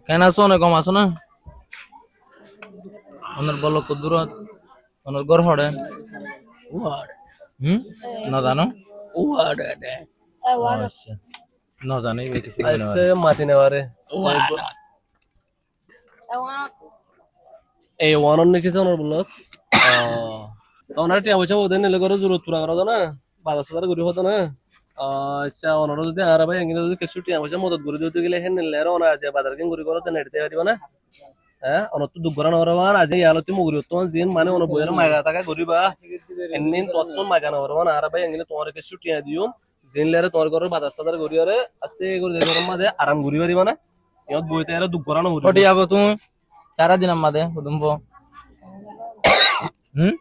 কেন আছো? অনেক কম আছো না? অনেক বলো কদুরত অনেক গড় হড়ে না জানো আচ্ছা না জানি কিছু আচ্ছা মাতি নেওয়ারে এই ওয়ানন কিছু অনর বলত তো ওনার টিয়া পয়সা ওদের নিলে করে জরুরত পুরা করা না ৫,০০০ করে হতো না আচ্ছা ওনারা যদি আর ভাই এখানে যদি কিছু টিয়া পয়সা মদত করে দিতে গেলে হ্যাঁ নিলে আর ওনা আছে বাজার কিন করে করতে নেড়তে পারিব না হ্যাঁ অনত তো দুগরা নরমান আজ ইয়ালতি মুগুরি তো জিন মানে অন বইয়ের মাগা টাকা গরিবা এন্নিন তত্ন মাগা নরমান আর ভাই এখানে তোমার কিছু টিয়া দিও জিন লেরে তোমার ঘরের ৫,০০০ করে আরে আস্তে করে দেখো মাঝে আরাম ঘুরি পারিব না ইয়ত বইতে আর দুগরা ন ওটি আগো তুমি সারা দিন আমাদে কুদুম্ব হুম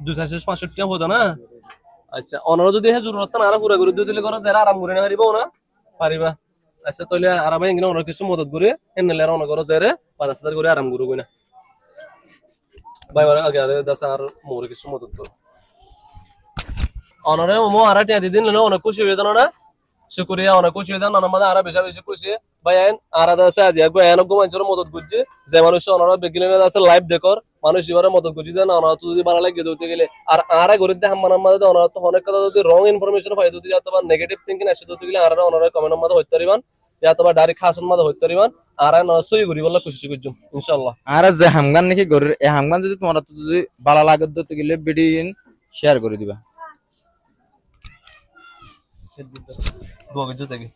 ২৬৫ টিয়া হতো না আচ্ছা অনরা যদি হ্যাঁ জরুরত না আর পুরা করে দিলে করে যারা আরাম করে না পারিব না পারিবা আচ্ছা তাহলে আর ভাই এখানে অনেক কিছু মদত করে এনে অনেক করে যারে ৫,০০০ করে আরাম করবো না ভাই আগে আগে দাস আর মোরে কিছু মদত করো অনরে মো আর টিয়া দিদিন অনেক খুশি হয়ে জানো না শুক্রিয়া অনেক খুশি হয়ে জানো আমাদের আর বেশি বেশি খুশি ভাই আর আছে আজ একবার এনক মানুষের মদত করছে যে মানুষ অনরা বেগিনে আছে লাইভ দেখর মানুষ এবারে মদত করছে না অনরা তো যদি ভালো লাগে দিতে গেলে আর আর গরিব দেখ আমার আমাদের অনরা তো অনেক কথা যদি রং ইনফরমেশন পাই যদি অথবা নেগেটিভ থিংকিং আসে দিতে গেলে আর অনরা কমেন্ট মধ্যে হইতে পারিবান অথবা ডাইরেক্ট খাসন মধ্যে হইতে পারিবান আর নসই করি বলে খুশি করছুম ইনশাআল্লাহ আর যে হামগান নাকি গরির এই হামগান যদি তোমার যদি ভালো লাগে দিতে গেলে ভিডিও শেয়ার করে দিবা দোয়া করতে থাকি